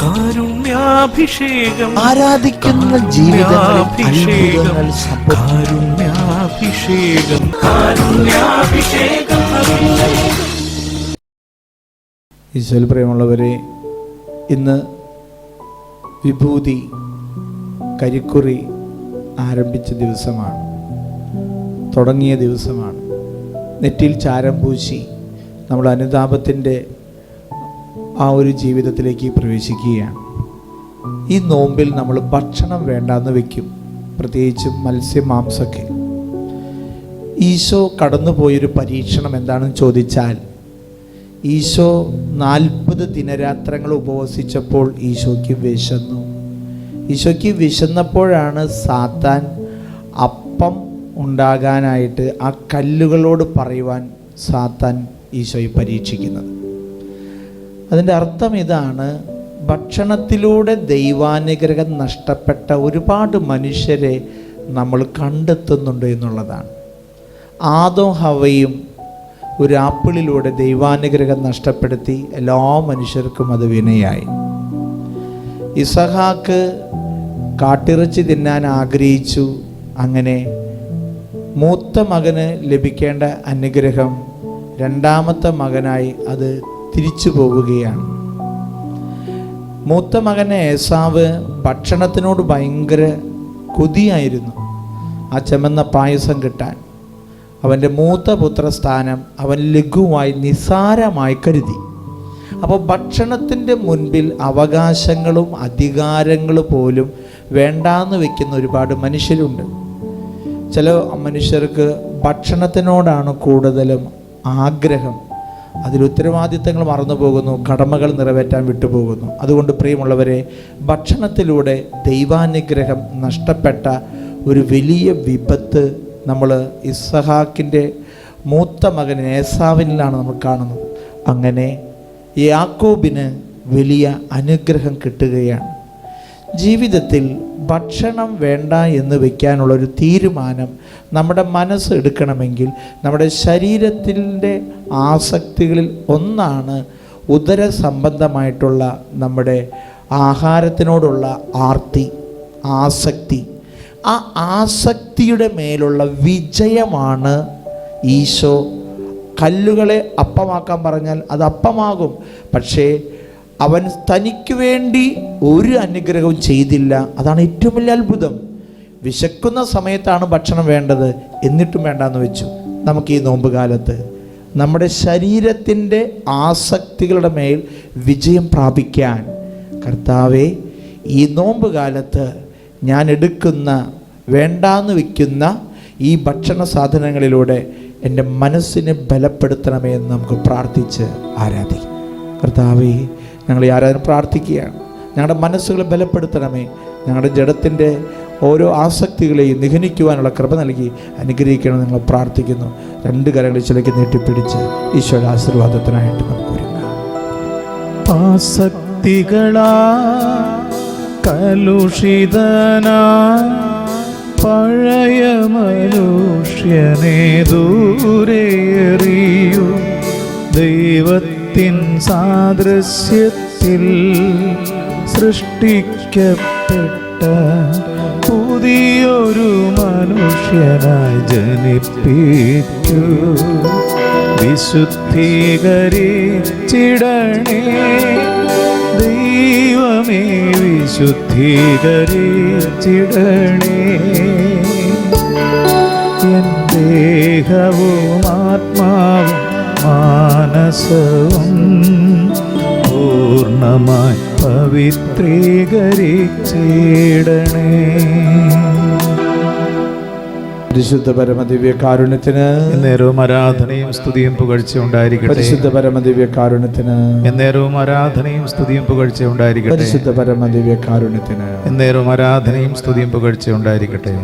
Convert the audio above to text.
കാരുണ്യാഭിഷേകം, ആരാധിക്കുന്ന ജീവിതങ്ങളിൽ കാരുണ്യാഭിഷേകം, കാരുണ്യാഭിഷേകം. ഈശോയിൽ പ്രിയമുള്ളവരെ, ഇന്ന് വിഭൂതി കരിക്കുറി ആരംഭിച്ച ദിവസമാണ്, തുടങ്ങിയ ദിവസമാണ്. നെറ്റിയിൽ ചാരം പൂശി നമ്മൾ അനുതാപത്തിൻ്റെ ആ ഒരു ജീവിതത്തിലേക്ക് പ്രവേശിക്കുകയാണ്. ഈ നോമ്പിൽ നമ്മൾ ഭക്ഷണം വേണ്ടാന്ന് വയ്ക്കും, പ്രത്യേകിച്ചും മത്സ്യമാംസമൊക്കെ. ഈശോ കടന്നുപോയൊരു പരീക്ഷണം എന്താണെന്ന് ചോദിച്ചാൽ, ഈശോ 40 ദിനരാത്രങ്ങൾ ഉപവസിച്ചപ്പോൾ ഈശോയ്ക്ക് വിശന്നു. ഈശോയ്ക്ക് വിശന്നപ്പോഴാണ് സാത്താൻ അപ്പം ഉണ്ടാകാനായിട്ട് ആ കല്ലുകളോട് പറയുവാൻ സാത്താൻ ഈശോയെ പരീക്ഷിക്കുന്നത്. അതിൻ്റെ അർത്ഥം ഇതാണ്: ഭക്ഷണത്തിലൂടെ ദൈവാനുഗ്രഹം നഷ്ടപ്പെട്ട ഒരുപാട് മനുഷ്യരെ നമ്മൾ കണ്ടെത്തുന്നുണ്ട് എന്നുള്ളതാണ്. ആദവും ഹവ്വയും ഒരു ആപ്പിളിലൂടെ ദൈവാനുഗ്രഹം നഷ്ടപ്പെടുത്തി എല്ലാ മനുഷ്യർക്കും അത് വിനയായി. ഇസഹാക്ക് കാട്ടിറച്ചി തിന്നാൻ ആഗ്രഹിച്ചു. അങ്ങനെ മൂത്ത മകന് ലഭിക്കേണ്ട അനുഗ്രഹം രണ്ടാമത്തെ മകനായി അത് തിരിച്ചു പോവുകയാണ്. മൂത്ത മകനെ ഏസാവ് ഭക്ഷണത്തിനോട് ഭയങ്കര കൊതിയായിരുന്നു. ആ ചെമന്ന പായസം കിട്ടാൻ അവൻ്റെ മൂത്ത പുത്രസ്ഥാനം അവൻ ലഘുവായി നിസ്സാരമായി കരുതി. അപ്പോൾ ഭക്ഷണത്തിൻ്റെ മുൻപിൽ അവകാശങ്ങളും അധികാരങ്ങളും പോലും വേണ്ടാന്ന് വയ്ക്കുന്ന ഒരുപാട് മനുഷ്യരുണ്ട്. ചില മനുഷ്യർക്ക് ഭക്ഷണത്തിനോടാണ് കൂടുതലും ആഗ്രഹം. അതിൽ ഉത്തരവാദിത്തങ്ങൾ മറന്നു പോകുന്നു, കടമകൾ നിറവേറ്റാൻ വിട്ടുപോകുന്നു. അതുകൊണ്ട് പ്രിയമുള്ളവരെ, ഭക്ഷണത്തിലൂടെ ദൈവാനുഗ്രഹം നഷ്ടപ്പെട്ട ഒരു വലിയ വിപത്ത് നമ്മൾ ഇസ്ഹാക്കിൻ്റെ മൂത്ത മകൻ ഏസാവിനിലാണ് നമ്മൾ കാണുന്നത്. അങ്ങനെ യാക്കോബിന് വലിയ അനുഗ്രഹം കിട്ടുകയാണ്. ജീവിതത്തിൽ ഭക്ഷണം വേണ്ട എന്ന് വയ്ക്കാനുള്ളൊരു തീരുമാനം നമ്മുടെ മനസ്സ് എടുക്കണമെങ്കിൽ നമ്മുടെ ശരീരത്തിൻ്റെ ആസക്തികളിൽ ഒന്നാണ് ഉദര സംബന്ധമായിട്ടുള്ള നമ്മുടെ ആഹാരത്തിനോടുള്ള ആസക്തി. ആ ആസക്തിയുടെ മേലുള്ള വിജയമാണ് ഈശോ കല്ലുകളെ അപ്പമാക്കാൻ പറഞ്ഞാൽ അത് അപ്പമാകും. പക്ഷേ അവൻ തനിക്ക് വേണ്ടി ഒരു അനുഗ്രഹവും ചെയ്തില്ല. അതാണ് ഏറ്റവും വലിയ അത്ഭുതം. വിശക്കുന്ന സമയത്താണ് ഭക്ഷണം വേണ്ടത്, എന്നിട്ടും വേണ്ടാന്ന് വെച്ചു. നമുക്ക് ഈ നോമ്പ് കാലത്ത് നമ്മുടെ ശരീരത്തിൻ്റെ ആസക്തികളുടെ മേൽ വിജയം പ്രാപിക്കാൻ, കർത്താവേ, ഈ നോമ്പ് കാലത്ത് ഞാൻ എടുക്കുന്ന വേണ്ടാന്ന് വയ്ക്കുന്ന ഈ ഭക്ഷണ സാധനങ്ങളിലൂടെ എൻ്റെ മനസ്സിനെ ബലപ്പെടുത്തണമേ എന്ന് നമുക്ക് പ്രാർത്ഥിച്ച് ആരാധിക്കാം. കർത്താവേ, ഞങ്ങൾ ഈ ആരാധന പ്രാർത്ഥിക്കുകയാണ്. ഞങ്ങളുടെ മനസ്സുകളെ ബലപ്പെടുത്തണമേ. ഞങ്ങളുടെ ജഡത്തിൻ്റെ ഓരോ ആസക്തികളെയും നിഗനിക്കുവാനുള്ള കൃപ നൽകി അനുഗ്രഹിക്കണം ഞങ്ങൾ പ്രാർത്ഥിക്കുന്നു. 2 കരങ്ങൾ ഈശോയിലേക്ക് നീട്ടിപ്പിടിച്ച് ഈശോയുടെ ആശീർവാദത്തിനായിട്ട് നമുക്ക് ഒരുങ്ങാം. ആസക്തികളാ കലുഷിതനാ പഴയ മനുഷ്യനെ ദൂരെറിയൂ. ദൈവത്തിൻ സാദൃശ്യത്തിൽ സൃഷ്ടിക്കപ്പെട്ട പുതിയൊരു മനുഷ്യനായി ജനിപ്പിക്കൂ. വിശുദ്ധീകരിച്ചിടണേ ദൈവമേ, വിശുദ്ധീകരിച്ചിടണേ. എൻ ദേഹവും ആത്മാവും മാനസവും പൂർണ്ണമായി പവിത്രീകരിച്ചിടണേ. പരിശുദ്ധ പരമദിവ്യ കാരുണ്യത്തിന് എന്നേരവും ആരാധനയും സ്തുതിയും പുകഴ്ചയും ഉണ്ടായിരിക്കട്ടെ. പരിശുദ്ധ പരമദിവ്യ കാരുണ്യത്തിന് എന്നേരവും ആരാധനയും സ്തുതിയും പുകഴ്ചയും ഉണ്ടായിരിക്കട്ടെ. പരിശുദ്ധ പരമദിവ്യ കാരുണ്യത്തിന് എന്നേരവും ആരാധനയും സ്തുതിയും പുകഴ്ചയും ഉണ്ടായിരിക്കട്ടെ.